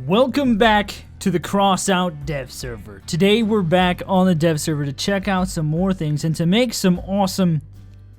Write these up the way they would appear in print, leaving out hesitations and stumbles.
Welcome back to the Crossout dev server. Today we're back on the dev server to check out some more things and to make some awesome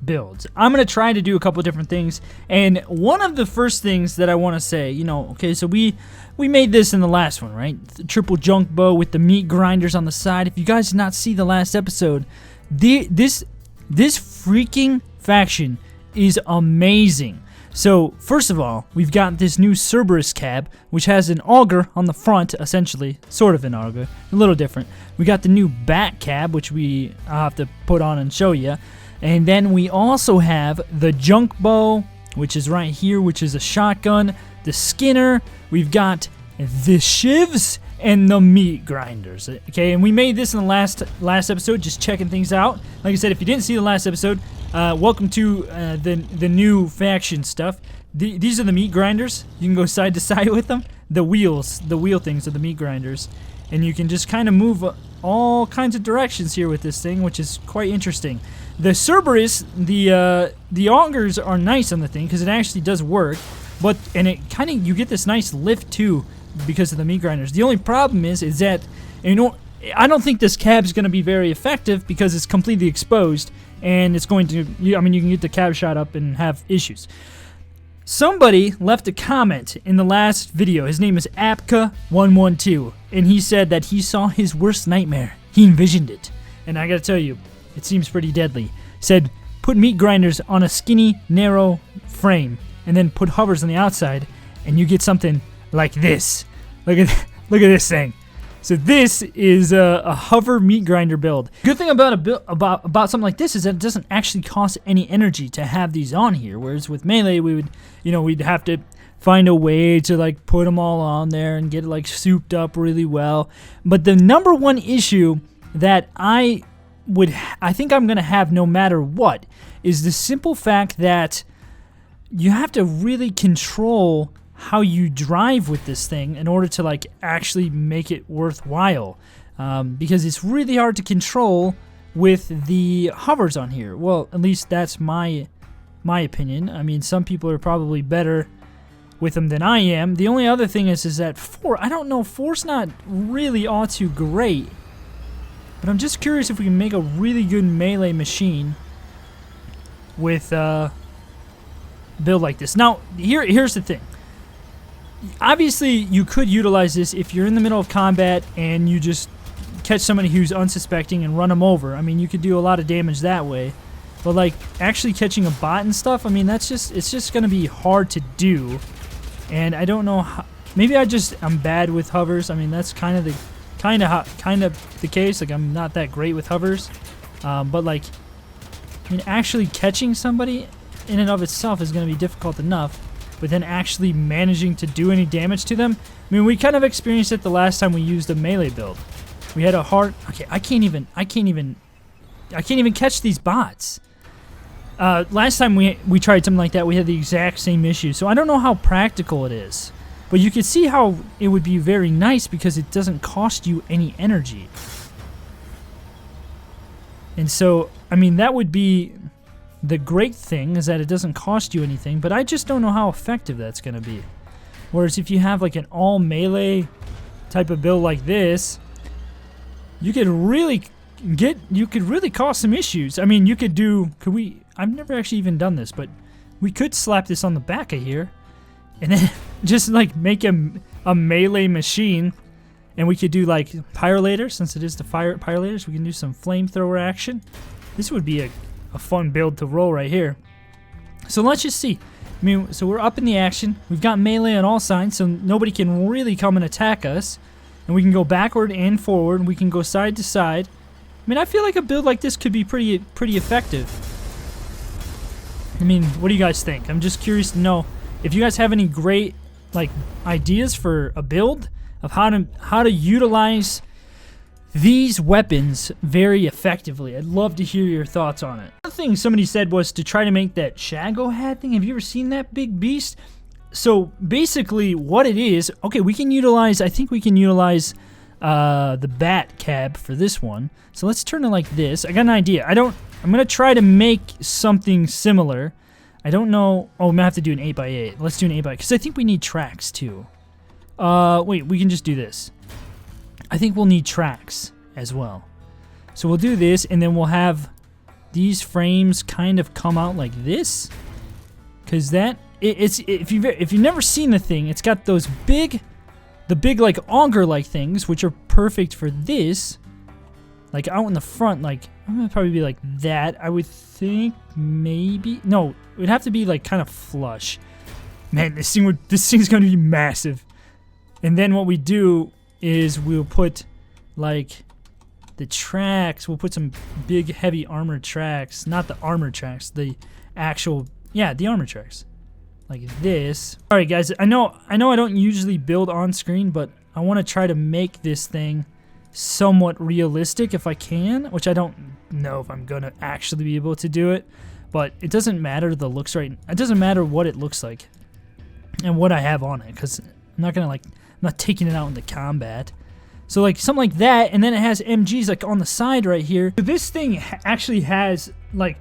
builds. I'm going to try to do a couple different things, and one of the first things that I want to say, okay, so we made this in the last one, right? The triple junkbow with the meat grinders on the side. If you guys did not see the last episode, this freaking faction is amazing. So, first of all, we've got this new Cerberus cab, which has an auger on the front, essentially, sort of an auger, a little different. We got the new bat cab, which I'll have to put on and show you. And then we also have the junkbow, which is right here, which is a shotgun, the skinner, we've got the shivs, and the meat grinders. Okay, and we made this in the last episode, just checking things out. Like I said, if you didn't see the last episode, welcome to the new faction stuff. These are the meat grinders. You can go side to side with them. The wheel things are the meat grinders, and you can just kind of move all kinds of directions here with this thing, which is quite interesting. The Cerberus, the augers are nice on the thing because it actually does work, and it kind of, you get this nice lift too because of the meat grinders. The only problem is that I don't think this cab is going to be very effective because it's completely exposed, and it's going to, you can get the cab shot up and have issues. Somebody left a comment in the last video. His name is Apka112, and he said that he saw his worst nightmare. He envisioned it, and I gotta tell you, it seems pretty deadly. Said, put meat grinders on a skinny, narrow frame, and then put hovers on the outside, and you get something like this. Look at this thing. So this is a hover meat grinder build. Good thing about something like this is that it doesn't actually cost any energy to have these on here. Whereas with melee, we'd have to find a way to like put them all on there and get it like souped up really well. But the number one issue that I think I'm gonna have no matter what is the simple fact that you have to really control how you drive with this thing in order to like actually make it worthwhile, because it's really hard to control with the hovers on here. Well, at least that's my opinion. I mean, some people are probably better with them than I am. The only other thing is that I don't know, 4's not really all too great, but I'm just curious if we can make a really good melee machine with a build like this. Now, here's the thing. Obviously, you could utilize this if you're in the middle of combat and you just catch somebody who's unsuspecting and run them over. I mean, you could do a lot of damage that way. But like actually catching a bot and stuff, I mean, it's just gonna be hard to do. And I don't know how. Maybe I'm bad with hovers. I mean, that's kind of the case. Like, I'm not that great with hovers. But like, I mean, actually catching somebody in and of itself is gonna be difficult enough. But then actually managing to do any damage to them, I mean, we kind of experienced it the last time we used a melee build. We had a hard. Okay, I can't even catch these bots. Last time we tried something like that, we had the exact same issue. So I don't know how practical it is, but you can see how it would be very nice because it doesn't cost you any energy. And so, I mean, that would be. The great thing is that it doesn't cost you anything, but I just don't know how effective that's going to be. Whereas if you have like an all melee type of build like this, you could really cause some issues. I mean, I've never actually even done this, but we could slap this on the back of here and then just like make a melee machine, and we could do like pyrolators, since it is the pyrolators, we can do some flamethrower action. This would be a fun build to roll right here. So let's just see. I mean, so we're up in the action. We've got melee on all sides, so nobody can really come and attack us. And we can go backward and forward. We can go side to side. I mean, I feel like a build like this could be pretty effective. I mean, what do you guys think? I'm just curious to know if you guys have any great like ideas for a build of how to utilize these weapons very effectively. I'd love to hear your thoughts on it. Another thing somebody said was to try to make that Shagohod thing. Have you ever seen that big beast? So basically what it is, okay, I think we can utilize the bat cab for this one. So let's turn it like this. I got an idea. I'm gonna try to make something similar. I don't know. Oh, I'm gonna have to do an 8x8. Let's do an 8x8 because I think we need tracks too. Wait, we can just do this. I think we'll need tracks as well. So we'll do this, and then we'll have these frames kind of come out like this. Because if you've never seen the thing, it's got those big like auger-like things, which are perfect for this. Like out in the front, like I'm gonna probably be like that. I would think maybe no, it would have to be like kind of flush. Man, this thing's gonna be massive. And then what we do is we'll put like the tracks. We'll put some big, heavy armored tracks, not the armored tracks, the actual the armored tracks, like this. All right, guys. I know I don't usually build on screen, but I want to try to make this thing somewhat realistic if I can, which I don't know if I'm gonna actually be able to do it, but it doesn't matter the looks right. It doesn't matter what it looks like and what I have on it, because I'm not gonna I'm not taking it out into combat. So like something like that, and then it has MGs like on the side right here. So this thing actually has like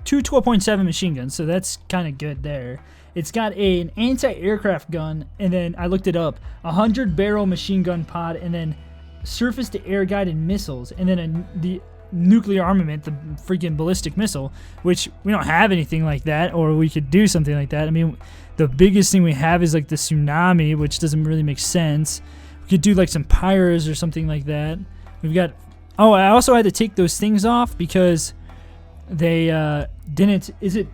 two 12.7 machine guns, so that's kind of good there. It's got an anti-aircraft gun, and then I looked it up, 100 barrel machine gun pod, and then surface-to-air guided missiles, and then the nuclear armament, the freaking ballistic missile, which we don't have anything like that, or we could do something like that. I mean, the biggest thing we have is like the tsunami, which doesn't really make sense. We could do like some pyros or something like that. We've got... Oh, I also had to take those things off because they didn't... Is it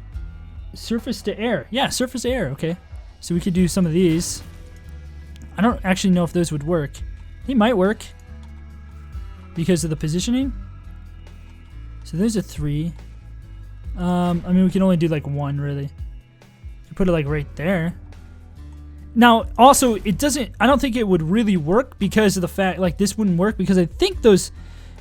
surface-to-air? Yeah, surface-to-air, okay. So we could do some of these. I don't actually know if those would work. They might work because of the positioning. So there's a 3. I mean, we can only do like 1 really. You put it like right there. Now, also, it doesn't. I don't think it would really work because of the fact like this wouldn't work because I think those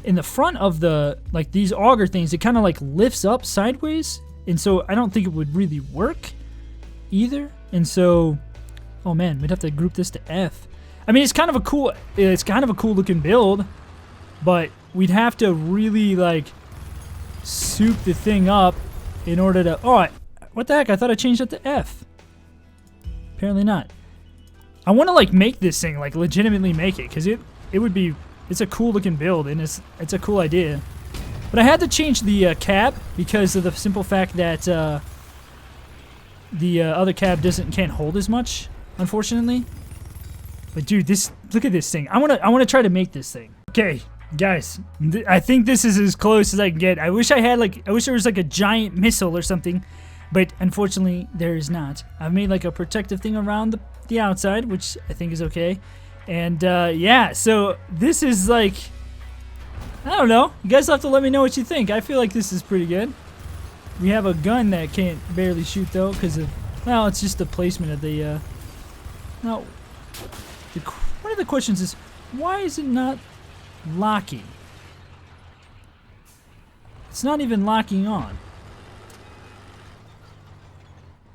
in the front of the like these auger things, it kind of like lifts up sideways, and so I don't think it would really work either. And so, oh man, we'd have to group this to F. I mean, it's kind of a cool looking build, but we'd have to really like soup the thing up in order to. Oh, what the heck? I thought I changed it to F. Apparently not. I want to like make this thing, like legitimately make it, because it's a cool looking build and it's a cool idea. But I had to change the cab because of the simple fact that the other cab can't hold as much, unfortunately. But dude, look at this thing. I wanna try to make this thing. Okay, guys, I think this is as close as I can get. I wish there was like a giant missile or something, but unfortunately there is not. I've made like a protective thing around the outside, which I think is okay. And yeah, so this is like, I don't know. You guys have to let me know what you think. I feel like this is pretty good. We have a gun that can't barely shoot though, because of, well, it's just the placement of the. Now, one of the questions is, why is it not locking? It's not even locking on.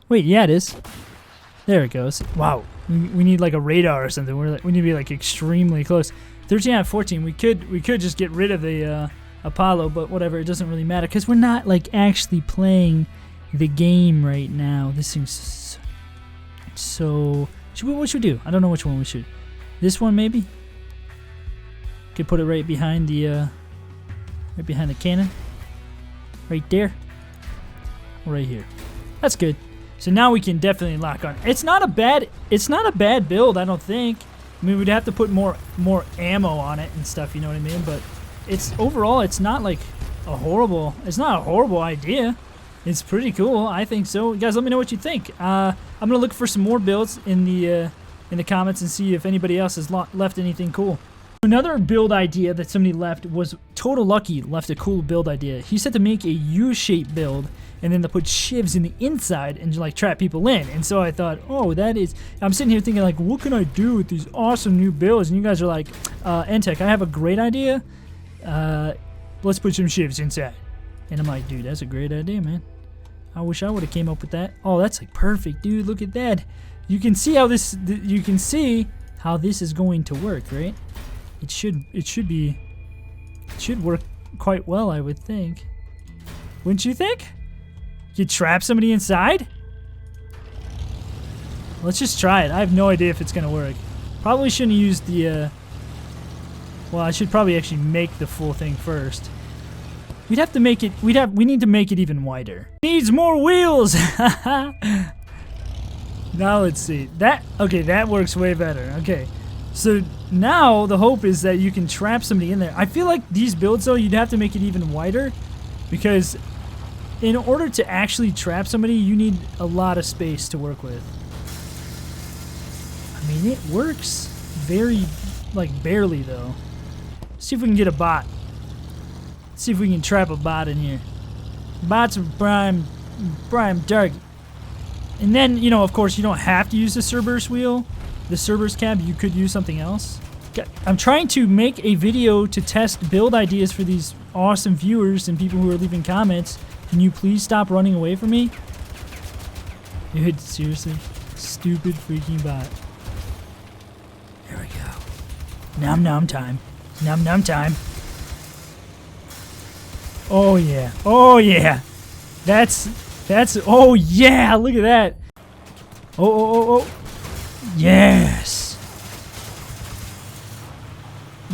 Wait, yeah, it is. There it goes. Wow, we need like a radar or something. We need to be like extremely close. 13 out of 14. We could just get rid of the Apollo, but whatever. It doesn't really matter because we're not like actually playing the game right now. This thing's so. What should we do? I don't know which one we should. This one maybe. Could put it right behind the cannon. Right there. Right here. That's good. So now we can definitely lock on. It's not a bad build, I don't think. I mean, we'd have to put more ammo on it and stuff, you know what I mean? But it's overall, it's not like it's not a horrible idea. It's pretty cool, I think so. You guys, let me know what you think. I'm gonna look for some more builds in the comments and see if anybody else has left anything cool. Another build idea that somebody left was Total Lucky left a cool build idea. He said to make a U-shaped build and then to put shivs in the inside and like trap people in. And so I thought, oh, I'm sitting here thinking like, what can I do with these awesome new builds? And you guys are like, eNtaK, I have a great idea. Let's put some shivs inside. And I'm like, dude, that's a great idea, man. I wish I would have came up with that. Oh, that's like perfect, dude. Look at that. You can see how this is going to work, right? It should work quite well, I would think. Wouldn't you think? You trap somebody inside? Let's just try it. I have no idea if it's gonna work. Probably shouldn't use the, well, I should probably actually make the full thing first. We'd have to make it, we need to make it even wider. Needs more wheels! Now let's see. Okay, that works way better. Okay. So now the hope is that you can trap somebody in there. I feel like these builds though, you'd have to make it even wider because in order to actually trap somebody, you need a lot of space to work with. I mean, it works very, like, barely though. Let's see if we can get a bot. Let's see if we can trap a bot in here. Bots are prime target. And then, you know, of course, you don't have to use the cerberus wheel. The cerberus cab, you could use something else. I'm trying to make a video to test build ideas for these awesome viewers and people who are leaving comments. Can you please stop running away from me? Dude, seriously? Stupid freaking bot. There we go. Nom nom time. Nom nom time. Oh yeah. Oh yeah. That's, oh yeah, look at that. Oh. Yes!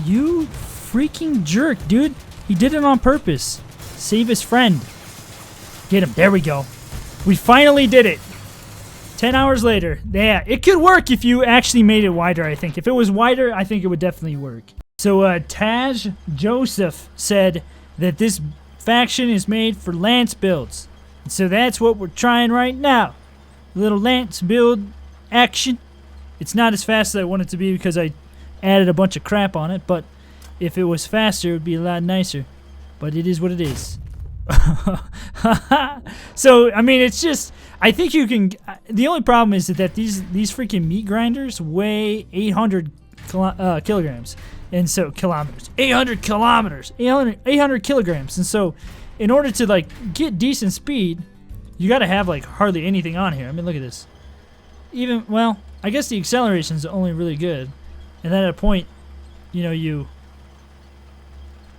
You freaking jerk, dude. He did it on purpose. Save his friend. Get him. There we go. We finally did it. 10 hours later. Yeah, it could work if you actually made it wider, I think. If it was wider, I think it would definitely work. So, Taj Joseph said that this faction is made for Lance builds. And so that's what we're trying right now. A little Lance build action. It's not as fast as I want it to be because I added a bunch of crap on it, but if it was faster, it would be a lot nicer. But it is what it is. So, I mean, it's just, I think you can, the only problem is that these freaking meat grinders weigh 800 kilograms. And so, kilometers. 800 kilometers. 800 kilograms. And so, in order to, like, get decent speed, you gotta have, like, hardly anything on here. I mean, look at this. Even, well, I guess the acceleration is only really good. And then at a point, you know,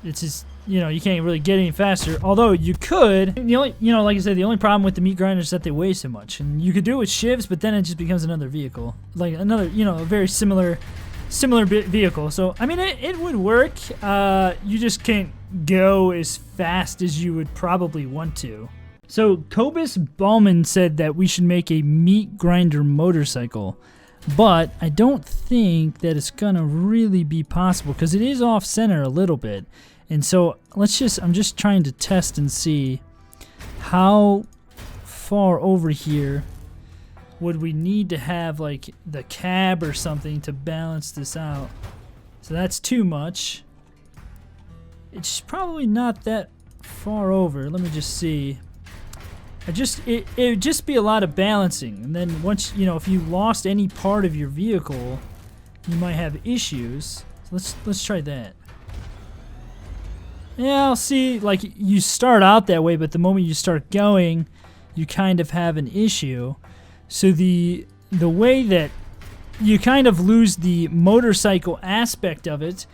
it's just, you know, you can't really get any faster. Although you could, the only, you know, like I said, the only problem with the meat grinders is that they weigh so much. And you could do it with shivs, but then it just becomes another vehicle. Like another, you know, a very similar vehicle. So, I mean, it would work. You just can't go as fast as you would probably want to. So, Kobus Ballman said that we should make a meat grinder motorcycle. But I don't think that it's gonna really be possible because it is off center a little bit. And so I'm just trying to test and see how far over here would we need to have like the cab or something to balance this out. So that's too much. It's probably not that far over. Let me just see. It would just be a lot of balancing, and then once, you know, if you lost any part of your vehicle, you might have issues. So let's try that. Yeah, I'll see, like, you start out that way, but the moment you start going, you kind of have an issue. So the way that you kind of lose the motorcycle aspect of it,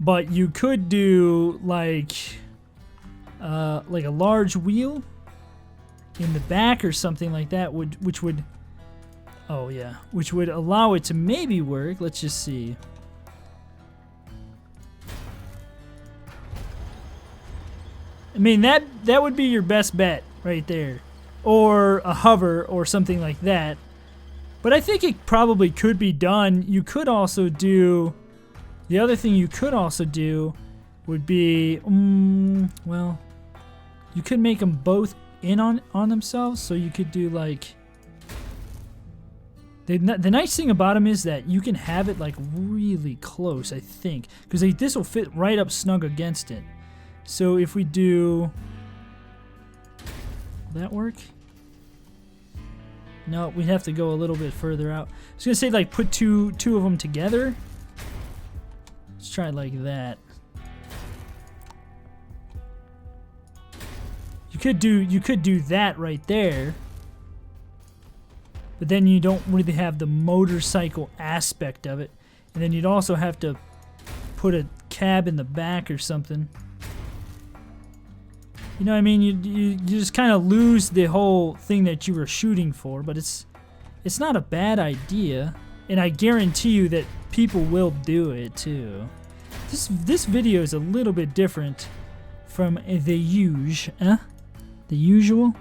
but you could do like a large wheel in the back or something like that, which would allow it to maybe work. Let's just see. I mean, that would be your best bet right there, or a hover or something like that. But I think it probably could be done. You could also do, the other thing you could also do would be, well, you could make them both in on themselves, so you could do like, the nice thing about them is that you can have it like really close, I think, because this will fit right up snug against it. So if we do, will that work? No, we'd have to go a little bit further out. I was gonna say like put two of them together. Let's try it like that. You could do that right there, but then you don't really have the motorcycle aspect of it, and then you'd also have to put a cab in the back or something. You know what I mean? You just kind of lose the whole thing that you were shooting for, but it's not a bad idea. And I guarantee you that people will do it too. This video is a little bit different from the usual. The usual?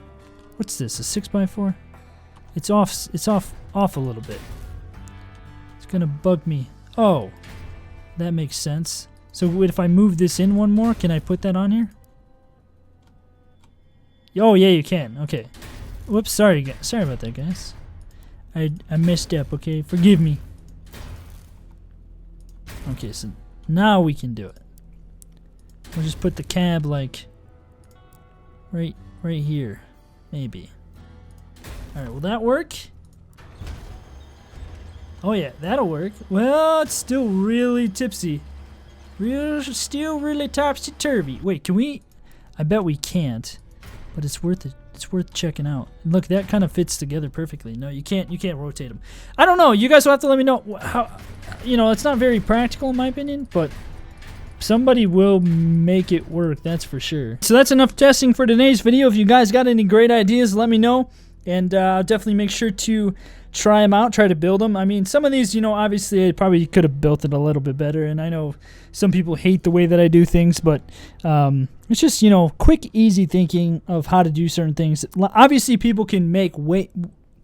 What's this? A 6x4? It's off a little bit. It's gonna bug me. Oh, that makes sense. So if I move this in one more, can I put that on here? Oh yeah, you can. Okay. Whoops, sorry about that, guys. I messed up. Okay, forgive me. Okay, so now we can do it. We'll just put the cab like right here, maybe. All right, will that work? Oh yeah, that'll work. Well, it's still really tipsy. Still really topsy-turvy. Wait, can we? I bet we can't, but it's worth it. It's worth checking out. Look, that kind of fits together perfectly. No, you can't rotate them. I don't know. You guys will have to let me know how. You know, it's not very practical in my opinion, but somebody will make it work. That's for sure. So that's enough testing for today's video. If you guys got any great ideas, let me know, and I'll definitely make sure to try them out, try to build them. I mean, some of these, you know, obviously I probably could have built it a little bit better, and I know some people hate the way that I do things, but it's just, you know, quick, easy thinking of how to do certain things. Obviously, people can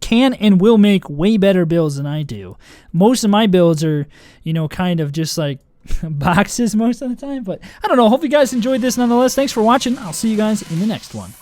and will make way better builds than I do. Most of my builds are, you know, kind of just like boxes most of the time, but I don't know. Hope you guys enjoyed this nonetheless. Thanks for watching. I'll see you guys in the next one.